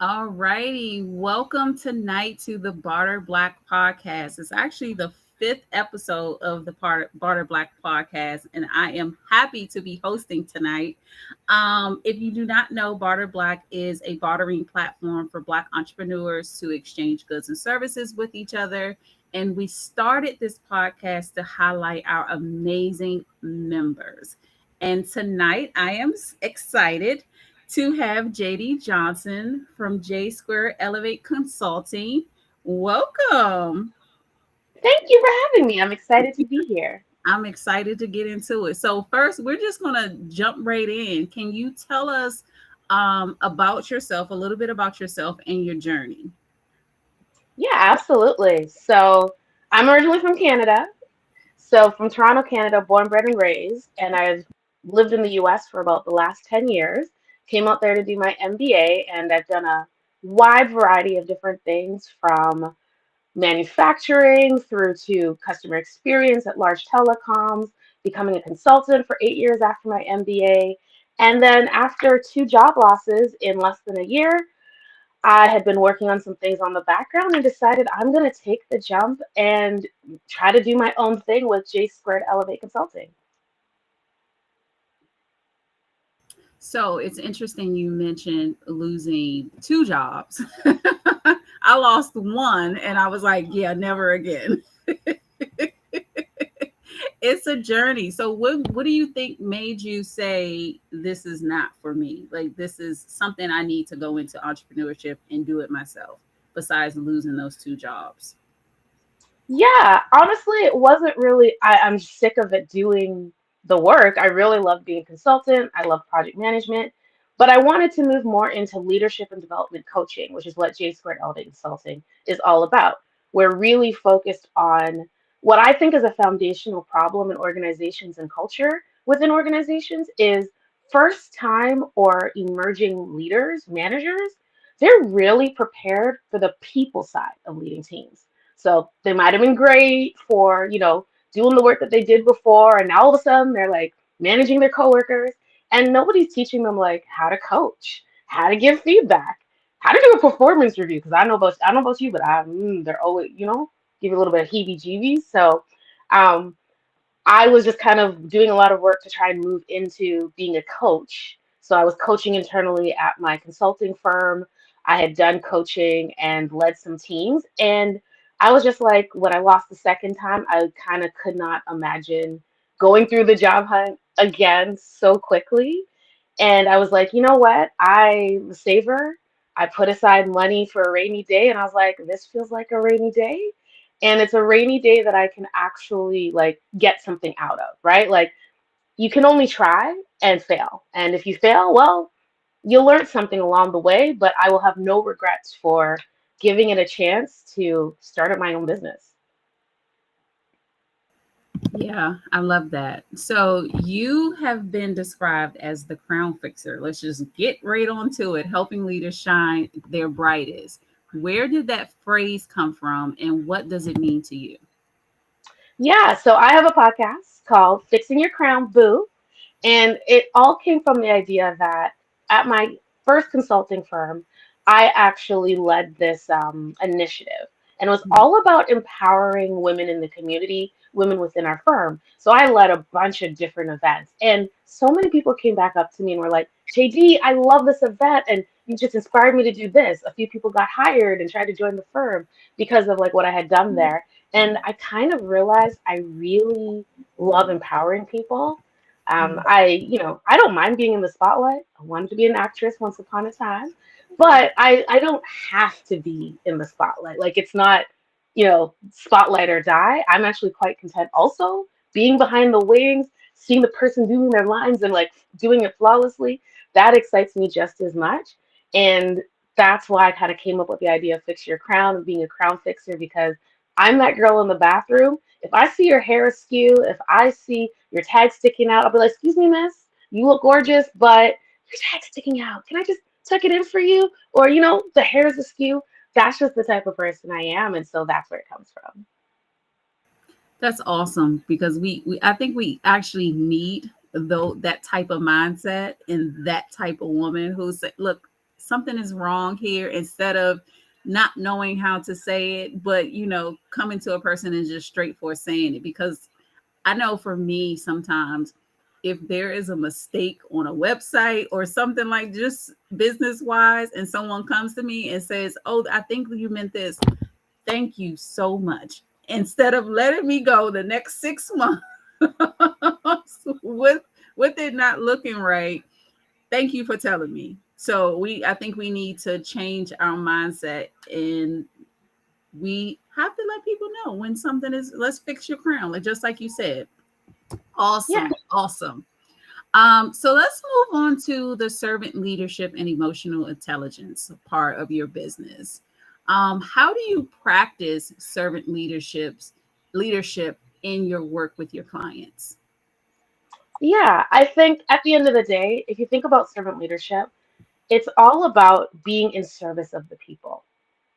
All righty. Welcome tonight to the Barter Black Podcast. It's actually the fifth episode of the Barter Black Podcast, and I am happy to be hosting tonight. If you do not know, Barter Black is a bartering platform for Black entrepreneurs to exchange goods and services with each other. And we started this podcast to highlight our amazing members. And tonight I am excited to have JD Johnson from J Square Elevate Consulting. Welcome. Thank you for having me. I'm excited to be here. I'm excited to get into it. So first, we're just going to jump right in. Can you tell us about yourself, a little bit about yourself and your journey? Yeah, absolutely. So I'm originally from Canada. So from Toronto, Canada, born, bred, and raised. And I've lived in the US for about the last 10 years. Came out there to do my MBA, and I've done a wide variety of different things from manufacturing through to customer experience at large telecoms, becoming a consultant for 8 years after my MBA. And then after two job losses in less than a year, I had been working on some things on the background and decided I'm going to take the jump and try to do my own thing with J Squared Elevate Consulting. So it's interesting you mentioned losing two jobs. I lost one and I was like, yeah, never again. It's a journey. So what do you think made you say this is not for me? Like this is something I need to go into entrepreneurship and do it myself, besides losing those two jobs. Yeah, honestly, it wasn't really, I'm sick of it doing the work. I really love being a consultant. I love project management, but I wanted to move more into leadership and development coaching, which is what J Squared Elevate Consulting is all about. We're really focused on what I think is a foundational problem in organizations and culture within organizations is first time or emerging leaders, managers, they're really prepared for the people side of leading teams. So they might have been great for, doing the work that they did before, and now all of a sudden they're like managing their coworkers, and nobody's teaching them like how to coach, how to give feedback, how to do a performance review. Because I don't know about you, but they're always, give you a little bit of heebie-jeebies. So, um, I was just kind of doing a lot of work to try and move into being a coach. So I was coaching internally at my consulting firm. I had done coaching and led some teams. And I was just like, when I lost the second time, I kind of could not imagine going through the job hunt again so quickly. And I was like, you know what? I'm a saver. I put aside money for a rainy day, and I was like, this feels like a rainy day. And it's a rainy day that I can actually like get something out of, right? Like you can only try and fail. And if you fail, well, you'll learn something along the way, but I will have no regrets for giving it a chance to start up my own business. Yeah, I love that. So you have been described as the crown fixer. Let's just get right on to it, helping leaders shine their brightest. Where did that phrase come from and what does it mean to you? Yeah, so I have a podcast called Fixing Your Crown Boo. And it all came from the idea that at my first consulting firm, I actually led this initiative. And it was all about empowering women in the community, women within our firm. So I led a bunch of different events. And so many people came back up to me and were like, JD, I love this event. And you just inspired me to do this. A few people got hired and tried to join the firm because of like what I had done there. And I kind of realized I really love empowering people. I don't mind being in the spotlight. I wanted to be an actress once upon a time, but I don't have to be in the spotlight. Like it's not, spotlight or die. I'm actually quite content also being behind the wings, seeing the person doing their lines and like doing it flawlessly. That excites me just as much. And that's why I kind of came up with the idea of fix your crown and being a crown fixer because I'm that girl in the bathroom. If I see your hair askew, if I see your tag sticking out, I'll be like, excuse me, miss, you look gorgeous, but your tag's sticking out. Can I just tuck it in for you? Or, the hair is askew. That's just the type of person I am. And so that's where it comes from. That's awesome because we I think we actually need though that type of mindset and that type of woman who say, look, something is wrong here, instead of not knowing how to say it, but coming to a person and just straightforward saying it. Because I know for me, sometimes if there is a mistake on a website or something, like just business wise, and someone comes to me and says, "Oh, I think you meant this," thank you so much. Instead of letting me go the next 6 months with it not looking right, thank you for telling me. So I think we need to change our mindset, and we have to let people know when something is, let's fix your crown, like just like you said. Yeah. Awesome, awesome. So let's move on to the servant leadership and emotional intelligence part of your business. How do you practice servant leadership in your work with your clients? Yeah, I think at the end of the day, if you think about servant leadership, it's all about being in service of the people,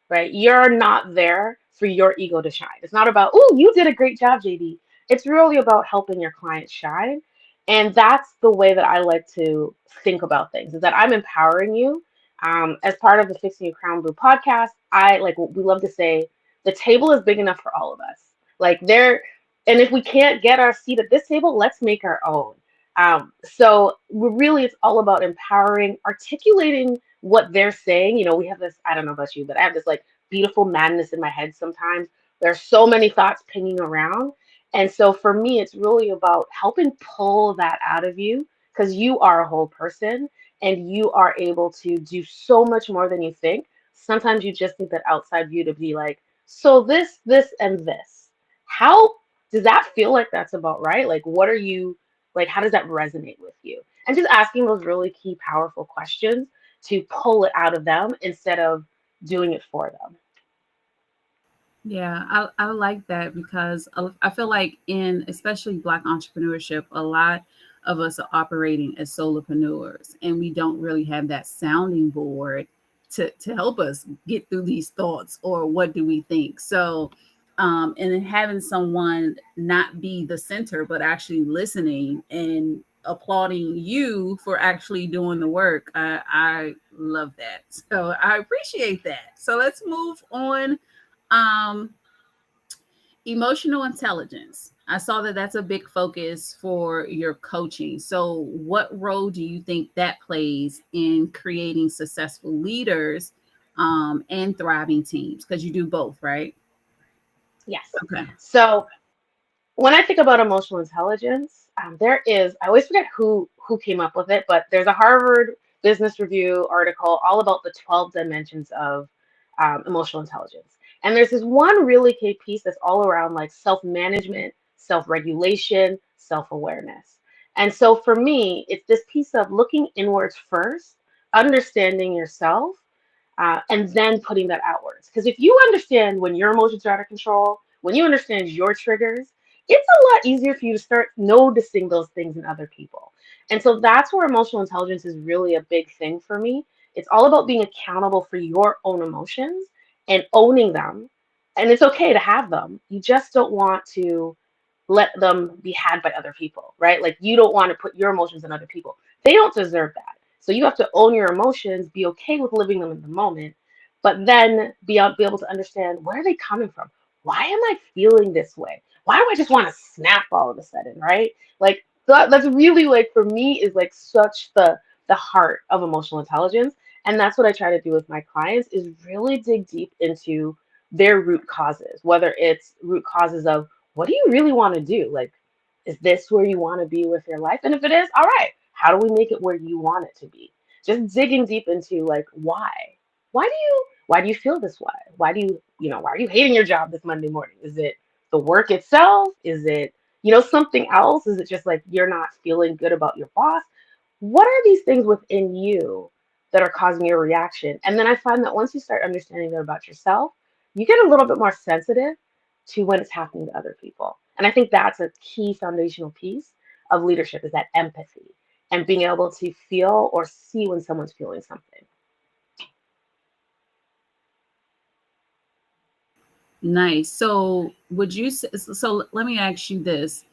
right? You're not there for your ego to shine. It's not about, oh, you did a great job, JD. It's really about helping your clients shine. And that's the way that I like to think about things, is that I'm empowering you. As part of the Fixing Your Crown Blue podcast, I like, we love to say the table is big enough for all of us. Like there, and if we can't get our seat at this table, let's make our own. So we're really, it's all about empowering, articulating what they're saying. We have this, I don't know about you, but I have this like beautiful madness in my head sometimes. There's so many thoughts pinging around. And so for me, it's really about helping pull that out of you, because you are a whole person and you are able to do so much more than you think. Sometimes you just need that outside view to be like, so this, and this. How does that feel like that's about right? Like, what are you, like, how does that resonate with you? And just asking those really key, powerful questions to pull it out of them instead of doing it for them. Yeah, I like that, because I feel like in especially Black entrepreneurship, a lot of us are operating as solopreneurs, and we don't really have that sounding board to help us get through these thoughts, or what do we think. So, and then having someone not be the center, but actually listening and applauding you for actually doing the work. I love that. So I appreciate that. So let's move on. um, Emotional intelligence. I saw that that's a big focus for your coaching. So, what role do you think that plays in creating successful leaders and thriving teams? Because you do both, right? Yes. Okay. So when I think about emotional intelligence, I always forget who came up with it, but there's a Harvard Business Review article all about the 12 dimensions of emotional intelligence. And there's this one really key piece that's all around like self-management, self-regulation, self-awareness. And so for me, it's this piece of looking inwards first, understanding yourself, and then putting that outwards. Because if you understand when your emotions are out of control, when you understand your triggers, it's a lot easier for you to start noticing those things in other people. And so that's where emotional intelligence is really a big thing for me. It's all about being accountable for your own emotions and owning them. And it's okay to have them. You just don't want to let them be had by other people, right? Like you don't want to put your emotions on other people. They don't deserve that. So you have to own your emotions, be okay with living them in the moment, but then be able to understand, where are they coming from? Why am I feeling this way? Why do I just want to snap all of a sudden, right? Like that's really, like, for me, is like such the heart of emotional intelligence. And that's what I try to do with my clients, is really dig deep into their root causes, whether it's root causes of, what do you really want to do? Like, is this where you want to be with your life? And if it is, all right, how do we make it where you want it to be? Just digging deep into like, why? Why do you feel this way? Why are you hating your job this Monday morning? Is it the work itself? Is it, something else? Is it just like you're not feeling good about your boss? What are these things within you that are causing your reaction? And then I find that once you start understanding that about yourself, you get a little bit more sensitive to when it's happening to other people. And I think that's a key foundational piece of leadership, is that empathy and being able to feel or see when someone's feeling something. Nice. So, would you say, so let me ask you this.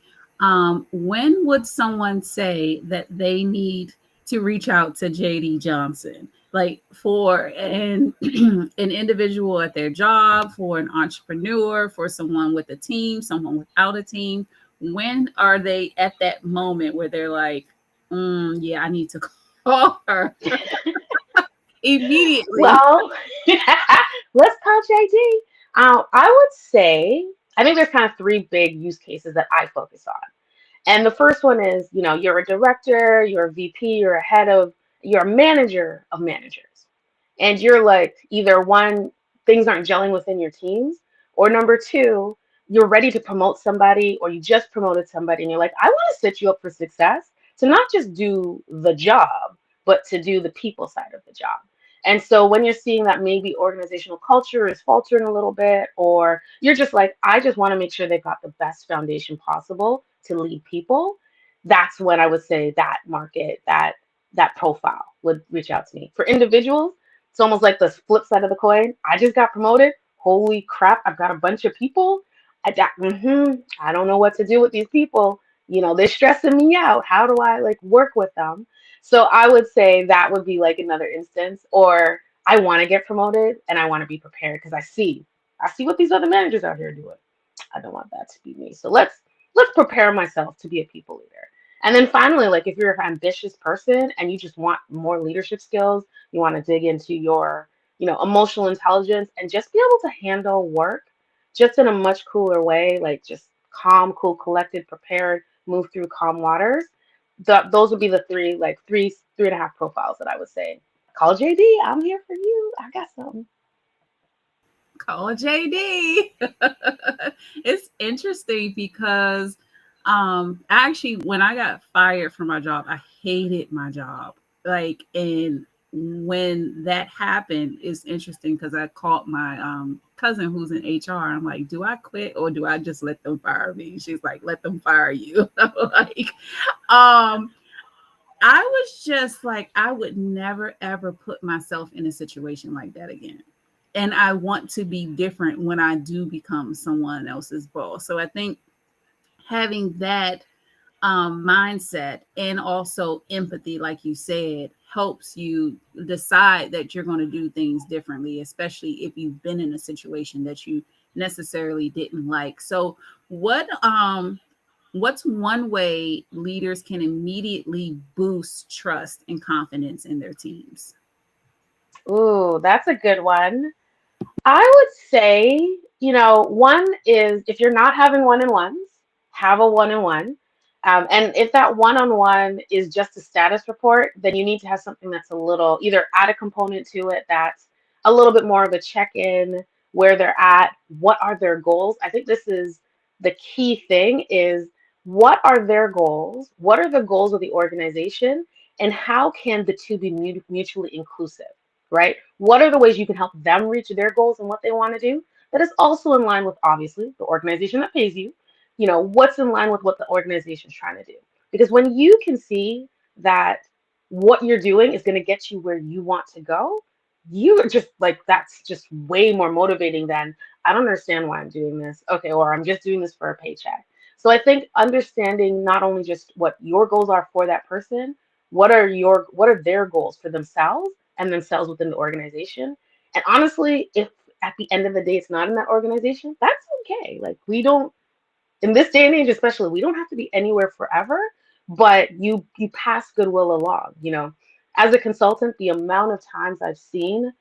When would someone say that they need to reach out to JD Johnson? like for an individual at their job, for an entrepreneur, for someone with a team, someone without a team, when are they at that moment where they're like, yeah, I need to call her immediately? Well, let's call JD. I would say, I think there's kind of three big use cases that I focus on. And the first one is, you're a director, you're a VP, you're a head of, you're a manager of managers. And you're like, either one, things aren't gelling within your teams, or number two, you're ready to promote somebody, or you just promoted somebody, and you're like, I want to set you up for success to not just do the job, but to do the people side of the job. And so when you're seeing that maybe organizational culture is faltering a little bit, or you're just like, I just want to make sure they've got the best foundation possible to lead people, that's when I would say that market, that profile would reach out to me. For individuals, it's almost like the flip side of the coin. I just got promoted. Holy crap, I've got a bunch of people. I don't know what to do with these people. They're stressing me out. How do I like work with them? So I would say that would be like another instance. Or I want to get promoted and I want to be prepared because I see what these other managers out here are doing. I don't want that to be me. So let's prepare myself to be a people leader. And then finally, like if you're an ambitious person and you just want more leadership skills, you want to dig into your, emotional intelligence and just be able to handle work just in a much cooler way, like just calm, cool, collected, prepared, move through calm waters. Those would be the three, like three and a half profiles that I would say. Call JD. I'm here for you. I got something. Call JD. It's interesting because actually when I got fired from my job, I hated my job. Like, and when that happened, it's interesting because I called my cousin who's in HR. I'm like, do I quit or do I just let them fire me? She's like, let them fire you. I'm like, um I was just like, I would never ever put myself in a situation like that again. And I want to be different when I do become someone else's boss. So I think having that mindset and also empathy, like you said, helps you decide that you're going to do things differently, especially if you've been in a situation that you necessarily didn't like. So, what's one way leaders can immediately boost trust and confidence in their teams? Ooh, that's a good one. I would say, one is if you're not having one-on-ones, have a one-on-one. And if that one-on-one is just a status report, then you need to have something that's a little, either add a component to it that's a little bit more of a check-in, where they're at, what are their goals. I think this is the key thing is what are their goals? What are the goals of the organization? And how can the two be mutually inclusive, right? What are the ways you can help them reach their goals and what they want to do that is also in line with obviously the organization that pays you, what's in line with what the organization's trying to do. Because when you can see that what you're doing is going to get you where you want to go, you are just like, that's just way more motivating than I don't understand why I'm doing this. Okay, or I'm just doing this for a paycheck. So I think understanding not only just what your goals are for that person, what are their goals for themselves and themselves within the organization. And honestly, if at the end of the day it's not in that organization, that's okay. Like we don't, in this day and age especially, we don't have to be anywhere forever, but you pass goodwill along. As a consultant, the amount of times I've seen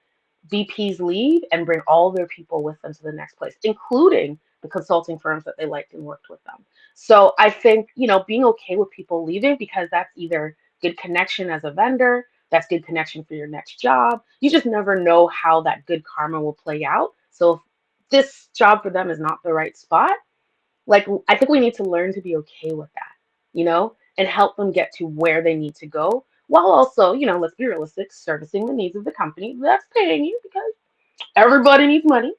VPs leave and bring all their people with them to the next place, including the consulting firms that they liked and worked with them. So I think, being okay with people leaving because that's either good connection as a vendor, that's good connection for your next job. You just never know how that good karma will play out. So if this job for them is not the right spot, like I think we need to learn to be okay with that, and help them get to where they need to go while also, let's be realistic, servicing the needs of the company that's paying you because everybody needs money.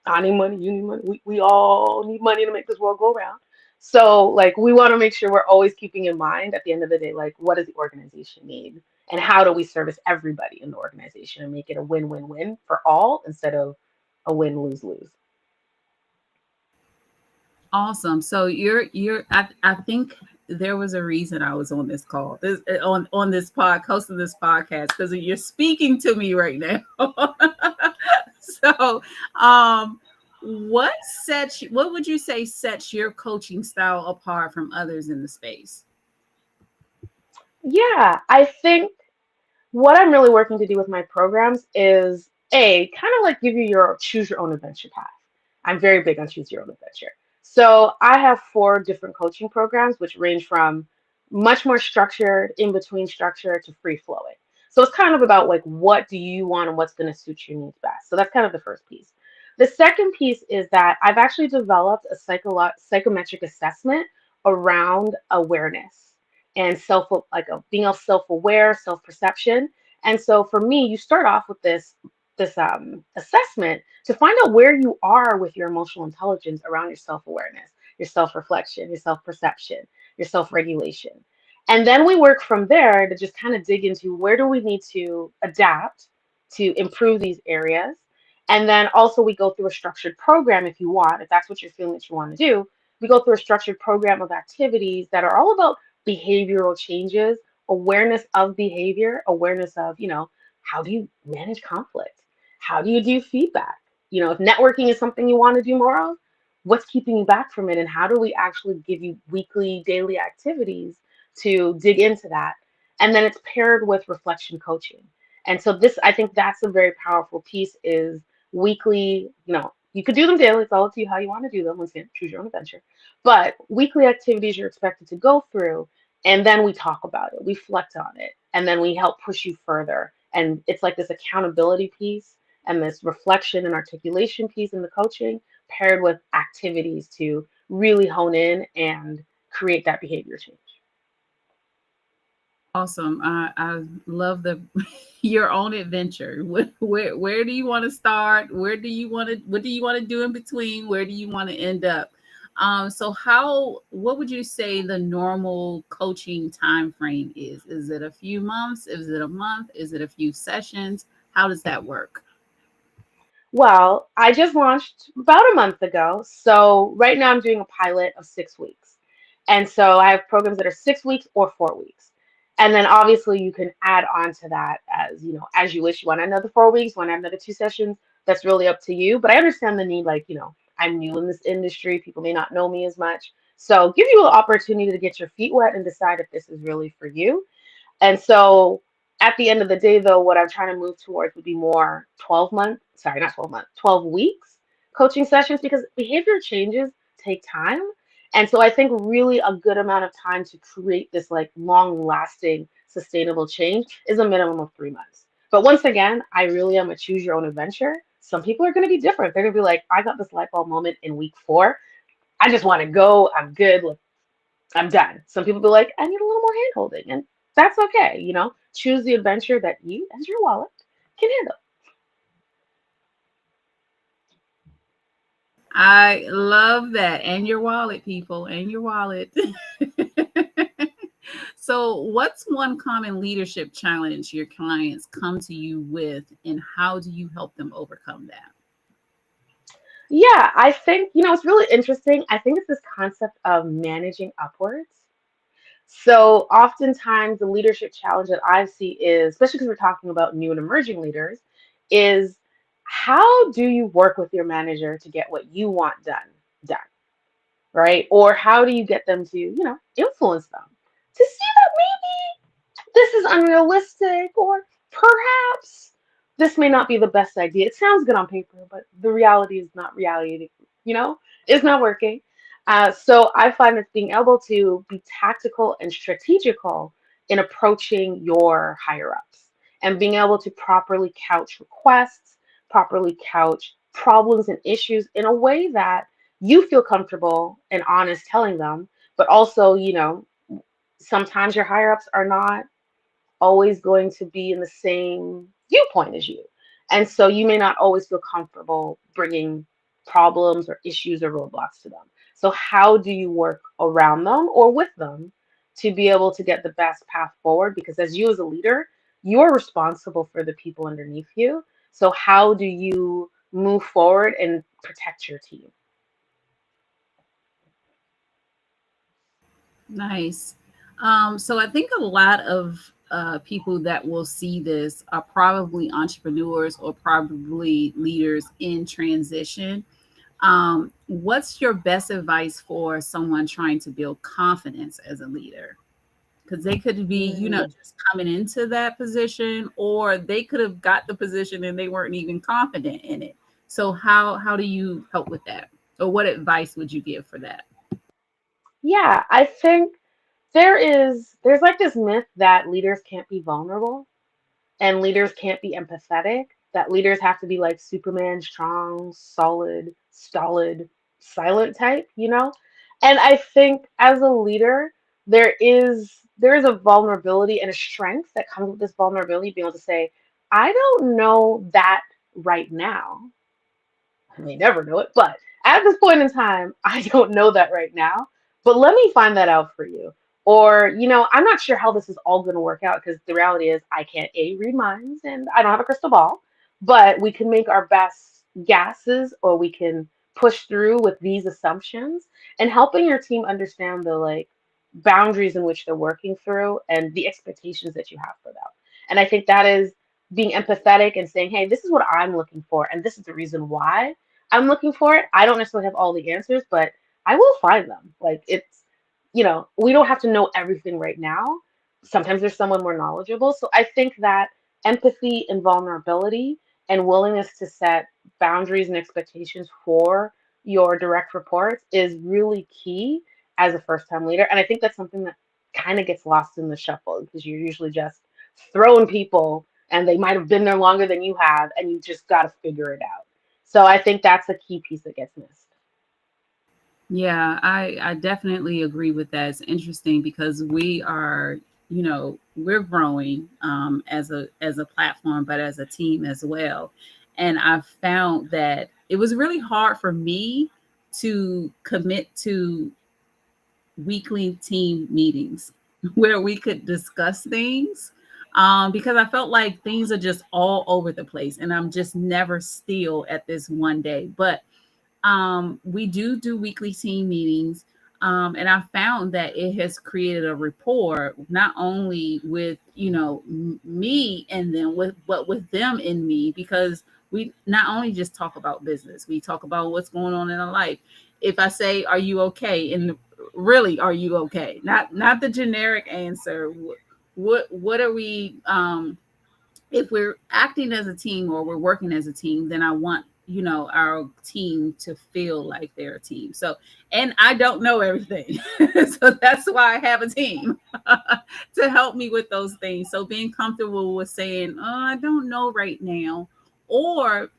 I need money, you need money. We all need money to make this world go around. So, like, we want to make sure we're always keeping in mind at the end of the day, like, what does the organization need? And how do we service everybody in the organization and make it a win-win-win for all instead of a win-lose-lose? Awesome. So I think there was a reason I was on this call, on this hosting this podcast, because you're speaking to me right now. So, um, what would you say sets your coaching style apart from others in the space? Yeah, I think what I'm really working to do with my programs is kind of like give you your choose your own adventure path. I'm very big on choose your own adventure. So I have four different coaching programs, which range from much more structured, in between structure to free flowing. So it's kind of about like what do you want and what's going to suit your needs best. So that's kind of the first piece. The second piece is that I've actually developed a psychometric assessment around awareness and being self-aware, self-perception. And so for me, you start off with this assessment to find out where you are with your emotional intelligence around your self-awareness, your self-reflection, your self-perception, your self-regulation. And then we work from there to just kind of dig into where do we need to adapt to improve these areas. And then also we go through a structured program if you want, if that's what you're feeling that you want to do. We go through a structured program of activities that are all about behavioral changes, awareness of behavior, awareness of, how do you manage conflict? How do you do feedback? If networking is something you want to do more of, what's keeping you back from it? And how do we actually give you weekly, daily activities to dig into that? And then it's paired with reflection coaching. And so I think that's a very powerful piece is weekly, you could do them daily. It's all up to you how you want to do them. Once again, choose your own adventure. But weekly activities you're expected to go through, and then we talk about it, we reflect on it, and then we help push you further. And it's like this accountability piece and this reflection and articulation piece in the coaching paired with activities to really hone in and create that behavior change. Awesome. I love the your own adventure. Where do you want to start? What do you want to do in between? Where do you want to end up? So what would you say the normal coaching time frame is? Is it a few months? Is it a month? Is it a few sessions? How does that work? Well, I just launched about a month ago. So right now I'm doing a pilot of 6 weeks. And so I have programs that are 6 weeks or 4 weeks. And then obviously you can add on to that as you wish. You want another 4 weeks, want another two sessions. That's really up to you. But I understand the need, I'm new in this industry. People may not know me as much. So give you an opportunity to get your feet wet and decide if this is really for you. And so at the end of the day, though, what I'm trying to move towards would be more sorry, not 12 months, 12 weeks coaching sessions because behavior changes take time. And so I think really a good amount of time to create this like long lasting sustainable change is a minimum of 3 months. But once again, I really am a choose your own adventure. Some people are going to be different. They're going to be like, I got this light bulb moment in week 4. I just want to go. I'm good. I'm done. Some people be like, I need a little more hand holding, and that's okay. Choose the adventure that you, as your wallet, can handle. I love that. And your wallet, people, and your wallet. So, what's one common leadership challenge your clients come to you with, and how do you help them overcome that? Yeah, I think, it's really interesting. I think it's this concept of managing upwards. So oftentimes the leadership challenge that I see is, especially because we're talking about new and emerging leaders, is how do you work with your manager to get what you want done, right? Or how do you get them to, influence them to see that maybe this is unrealistic or perhaps this may not be the best idea. It sounds good on paper, but the reality is not reality, you know, it's not working. So I find that being able to be tactical and strategical in approaching your higher ups and being able to properly couch requests, properly couch problems and issues in a way that you feel comfortable and honest telling them, but also, sometimes your higher ups are not always going to be in the same viewpoint as you. And so you may not always feel comfortable bringing problems or issues or roadblocks to them. So, how do you work around them or with them to be able to get the best path forward? Because as you as a leader, you're responsible for the people underneath you. So, how do you move forward and protect your team? Nice. So I think a lot of people that will see this are probably entrepreneurs or probably leaders in transition. What's your best advice for someone trying to build confidence as a leader? Because they could be, Mm. just coming into that position, or they could have got the position and they weren't even confident in it. So how do you help with that, or what advice would you give for that? Yeah, I think there's like this myth that leaders can't be vulnerable and leaders can't be empathetic, that leaders have to be like Superman, strong, solid, stolid, silent type, you know? And I think as a leader, there is a vulnerability and a strength that comes with this vulnerability, being able to say, I don't know that right now. I may never know it, but at this point in time, I don't know that right now. But let me find that out for you. Or, I'm not sure how this is all going to work out because the reality is I can't read minds and I don't have a crystal ball, but we can make our best guesses or we can push through with these assumptions and helping your team understand the like boundaries in which they're working through and the expectations that you have for them. And I think that is being empathetic and saying, hey, this is what I'm looking for and this is the reason why I'm looking for it. I don't necessarily have all the answers, but I will find them. Like we don't have to know everything right now. Sometimes there's someone more knowledgeable. So I think that empathy and vulnerability and willingness to set boundaries and expectations for your direct reports is really key as a first time leader. And I think that's something that kind of gets lost in the shuffle because you're usually just throwing people and they might have been there longer than you have, and you just got to figure it out. So I think that's a key piece that gets missed. Yeah, I definitely agree with that. It's interesting because we are, we're growing as a platform, but as a team as well. And I found that it was really hard for me to commit to weekly team meetings where we could discuss things, because I felt like things are just all over the place and I'm just never still at this one day. But we do weekly team meetings. And I found that it has created a rapport, not only with, me and them, but with them and me, because we not only just talk about business, we talk about what's going on in our life. If I say, are you okay? And really, are you okay? Not the generic answer. What are we, if we're acting as a team or we're working as a team, then I want, our team to feel like they're a team. So, and I don't know everything. So that's why I have a team to help me with those things. So being comfortable with saying, oh, I don't know right now, or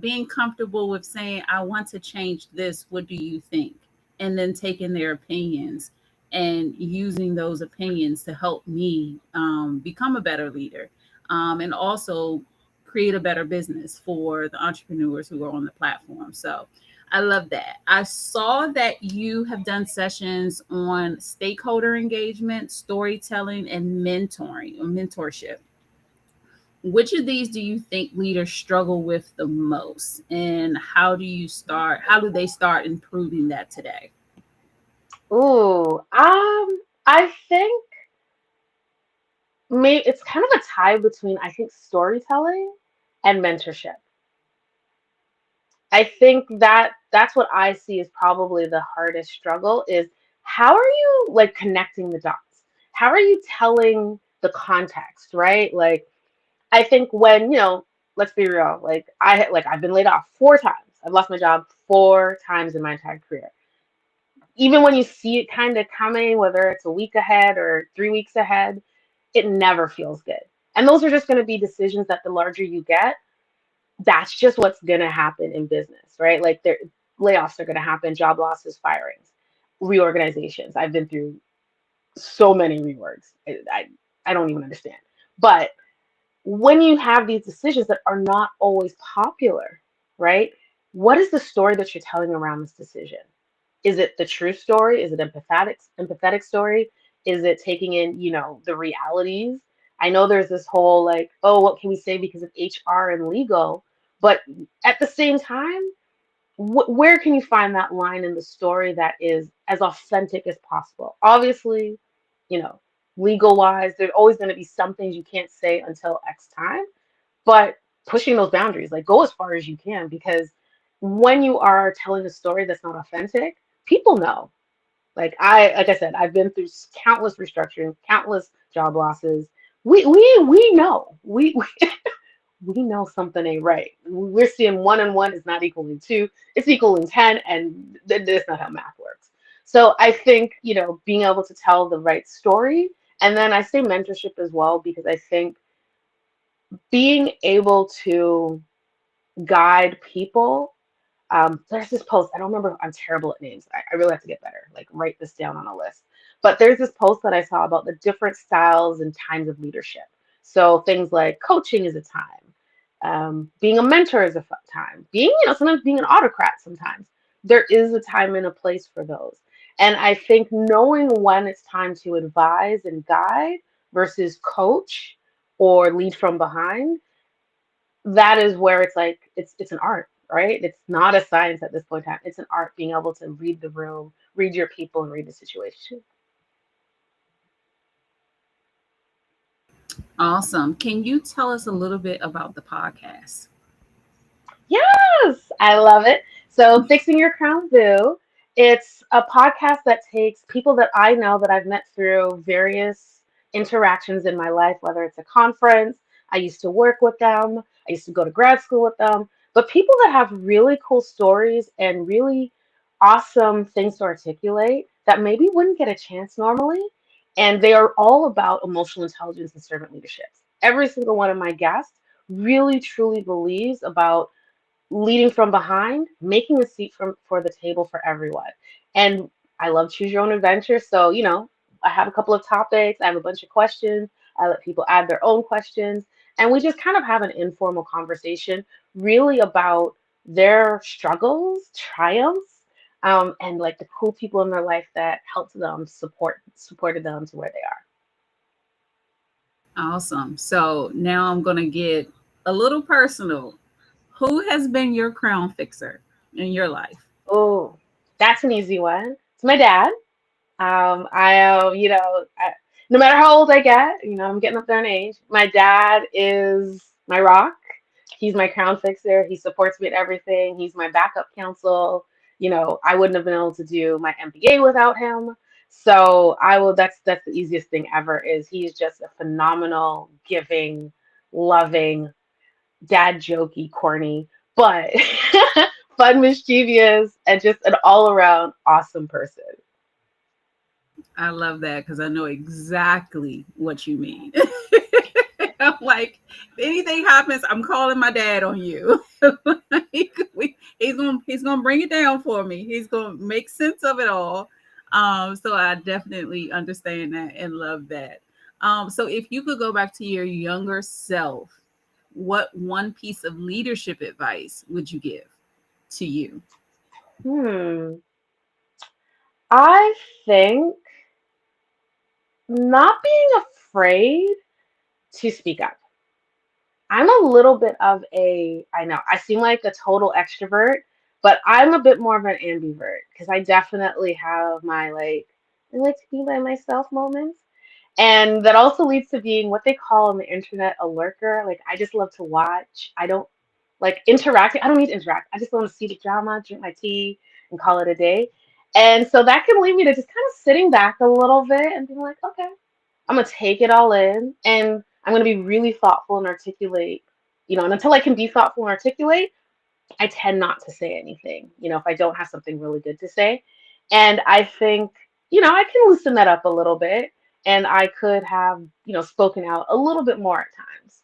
being comfortable with saying, I want to change this. What do you think? And then taking their opinions and using those opinions to help me become a better leader, and also create a better business for the entrepreneurs who are on the platform. So I love that. I saw that you have done sessions on stakeholder engagement, storytelling, and mentoring or mentorship. Which of these do you think leaders struggle with the most? And how do they start improving that today? Ooh, I think maybe it's kind of a tie between I think storytelling and mentorship. I think that that's what I see as probably the hardest struggle is how are you like connecting the dots? How are you telling the context, right? Like I think when, let's be real, like I've been laid off 4 times. I've lost my job 4 times in my entire career. Even when you see it kind of coming, whether it's a week ahead or 3 weeks ahead, it never feels good. And those are just going to be decisions that the larger you get, that's just what's going to happen in business, right? Like there layoffs are going to happen, job losses, firings, reorganizations. I've been through so many reorgs. I don't even understand. But when you have these decisions that are not always popular, right? What is the story that you're telling around this decision? Is it the true story? Is it empathetic story? Is it taking in, the realities? I know there's this whole like, oh, what can we say because of HR and legal? But at the same time, where can you find that line in the story that is as authentic as possible? Obviously, you know, legal wise, there's always going to be some things you can't say until X time, but pushing those boundaries, like go as far as you can, because when you are telling a story that's not authentic, people know. Like I said, I've been through countless restructuring, countless job losses. We know. We know something ain't right. We're seeing one and one is not equaling two, it's equaling 10, and that's not how math works. So I think, being able to tell the right story, and then I say mentorship as well, because I think being able to guide people. There's this post, I don't remember, I'm terrible at names. I really have to get better, like write this down on a list. But there's this post that I saw about the different styles and times of leadership. So things like coaching is a time, being a mentor is a time, sometimes being an autocrat sometimes. There is a time and a place for those. And I think knowing when it's time to advise and guide versus coach or lead from behind, that is where it's like it's an art, right? It's not a science at this point in time. It's an art, being able to read the room, read your people, and read the situation. Awesome. Can you tell us a little bit about the podcast? Yes, I love it. So, Fixing Your Crown Boo, it's a podcast that takes people that I know that I've met through various interactions in my life, whether it's a conference, I used to work with them, I used to go to grad school with them, but people that have really cool stories and really awesome things to articulate that maybe wouldn't get a chance normally. And they are all about emotional intelligence and servant leadership. Every single one of my guests really truly believes about leading from behind, making a seat for the table for everyone. And I love choose your own adventure. So, I have a couple of topics, I have a bunch of questions. I let people add their own questions. And we just kind of have an informal conversation, really about their struggles, triumphs, and like the cool people in their life that helped them supported them to where they are. Awesome. So now I'm going to get a little personal. Who has been your crown fixer in your life? Oh, that's an easy one. It's my dad. I no matter how old I get, I'm getting up there in age. My dad is my rock. He's my crown fixer. He supports me at everything. He's my backup counsel. I wouldn't have been able to do my MBA without him. So I will. That's the easiest thing ever. Is he's just a phenomenal, giving, loving, dad jokey, corny, but fun, mischievous, and just an all around awesome person. I love that because I know exactly what you mean. I'm like, if anything happens, I'm calling my dad on you. He's gonna bring it down for me. He's gonna make sense of it all. So I definitely understand that and love that. So if you could go back to your younger self, what one piece of leadership advice would you give to you? Hmm. I think not being afraid to speak up. I'm a little bit of I know, I seem like a total extrovert, but I'm a bit more of an ambivert because I definitely have my I like to be by myself moments. And that also leads to being what they call on the internet a lurker. Like, I just love to watch. I don't like interacting. I don't need to interact. I just want to see the drama, drink my tea, and call it a day. And so that can lead me to just kind of sitting back a little bit and being like, okay, I'm gonna take it all in, and I'm gonna be really thoughtful and articulate. And until I can be thoughtful and articulate, I tend not to say anything. If I don't have something really good to say, and I think I can loosen that up a little bit, and I could have spoken out a little bit more at times.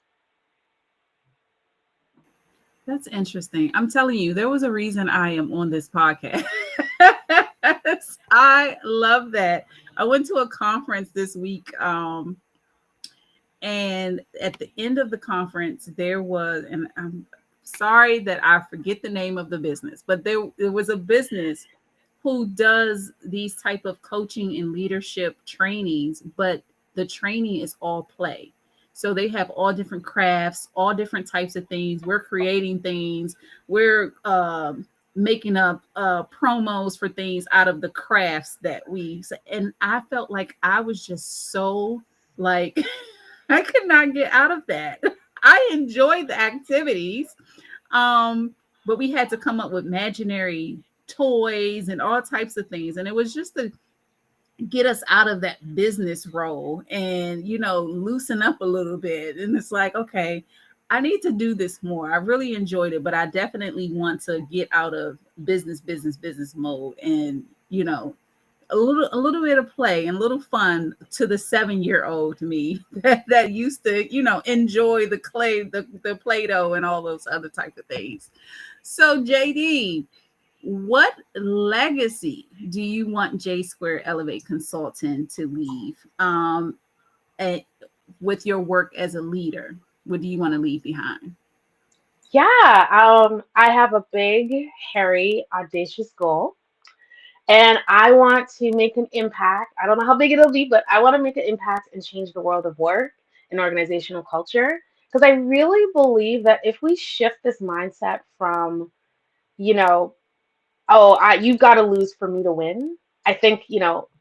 That's interesting. I'm telling you, there was a reason I am on this podcast. I love that. I went to a conference this week, and at the end of the conference, there was, and I'm sorry that I forget the name of the business, but there was a business who does these type of coaching and leadership trainings, but the training is all play. So they have all different crafts, all different types of things. We're creating things. We're making up promos for things out of the crafts that and I felt like I was just so like I could not get out of that. I enjoyed the activities, but we had to come up with imaginary toys and all types of things, and it was just to get us out of that business role and loosen up a little bit. And it's like, okay, I need to do this more. I really enjoyed it, but I definitely want to get out of business mode, and a little bit of play and a little fun to the 7-year-old me that used to enjoy the clay, the Play-Doh and all those other type of things. So JD, what legacy do you want J Square Elevate Consulting to leave, at, with your work as a leader? What do you want to leave behind? Yeah, I have a big, hairy, audacious goal, and I want to make an impact. I don't know how big it'll be, but I want to make an impact and change the world of work and organizational culture. Because I really believe that if we shift this mindset from, you know, oh, you've got to lose for me to win. I think,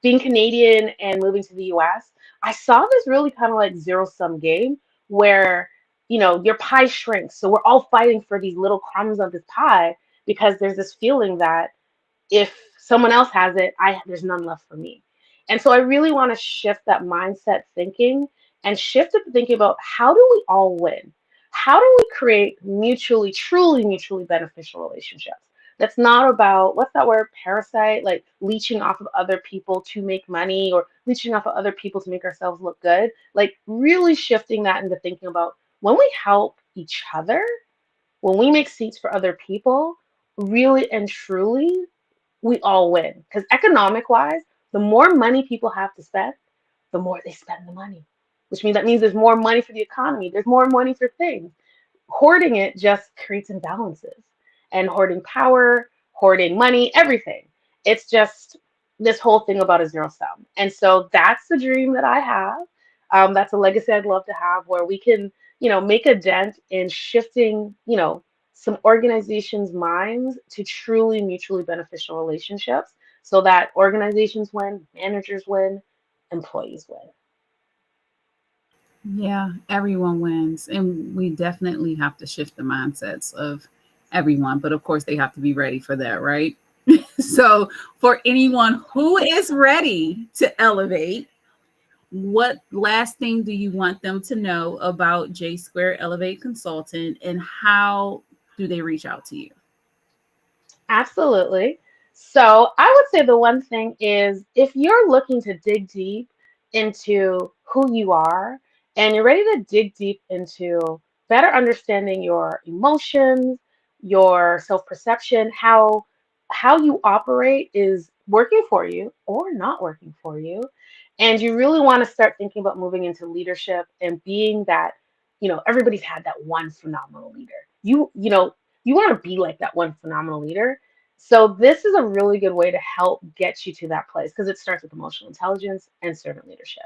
being Canadian and moving to the US, I saw this really kind of like zero sum game where, your pie shrinks. So we're all fighting for these little crumbs of this pie because there's this feeling that if someone else has it, there's none left for me. And so I really want to shift that mindset thinking and shift it to thinking about how do we all win? How do we create mutually, truly mutually beneficial relationships? That's not about, what's that word, parasite, like leeching off of other people to make money or leeching off of other people to make ourselves look good. Like really shifting that into thinking about when we help each other, when we make seats for other people, really and truly, we all win. Because economic wise, the more money people have to spend, the more they spend the money, which means there's more money for the economy. There's more money for things. Hoarding it just creates imbalances, and hoarding power, hoarding money, everything. It's just this whole thing about a zero sum. And so that's the dream that I have. That's a legacy I'd love to have where we can, make a dent in shifting, some organizations' minds to truly mutually beneficial relationships so that organizations win, managers win, employees win. Yeah, everyone wins. And we definitely have to shift the mindsets of everyone. But of course, they have to be ready for that, right? So, for anyone who is ready to elevate, what last thing do you want them to know about J Square Elevate Consultant, and how do they reach out to you? Absolutely. So I would say the one thing is if you're looking to dig deep into who you are and you're ready to dig deep into better understanding your emotions, your self-perception, how you operate is working for you or not working for you, and you really want to start thinking about moving into leadership and being that, everybody's had that one phenomenal leader. You want to be like that one phenomenal leader. So this is a really good way to help get you to that place because it starts with emotional intelligence and servant leadership.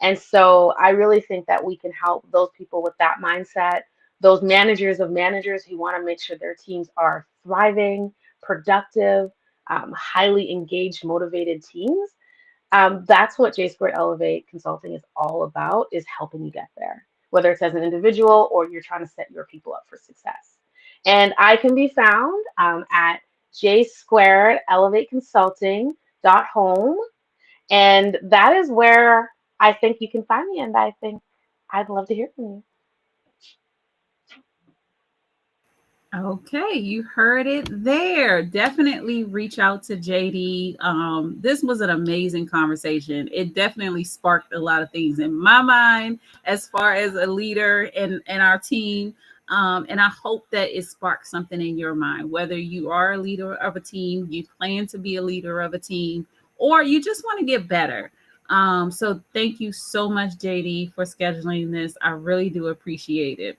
And so I really think that we can help those people with that mindset, those managers of managers who want to make sure their teams are thriving, productive, highly engaged, motivated teams. That's what J Squared Elevate Consulting is all about, is helping you get there, whether it's as an individual or you're trying to set your people up for success. And I can be found at J Squared Elevate Consulting .home. And that is where I think you can find me. And I think I'd love to hear from you. Okay, you heard it there. Definitely reach out to JD. This was an amazing conversation. It definitely sparked a lot of things in my mind as far as a leader and our team. And I hope that it sparks something in your mind, whether you are a leader of a team, you plan to be a leader of a team, or you just want to get better. So thank you so much, JD, for scheduling this. I really do appreciate it.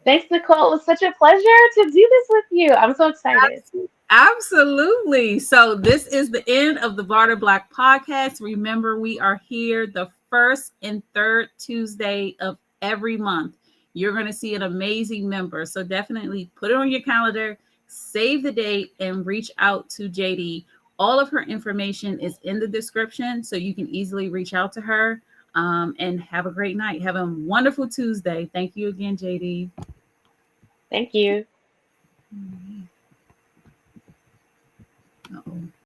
Thanks, Nicole. It was such a pleasure to do this with you. I'm so excited. Absolutely. So this is the end of the Barter Black Podcast. Remember, we are here the first and third Tuesday of every month. You're going to see an amazing member. So definitely put it on your calendar. save the date, and reach out to JD. All of her information is in the description, so you can easily reach out to her. And have a great night. Have a wonderful Tuesday. Thank you again, JD. Thank you. Uh-oh.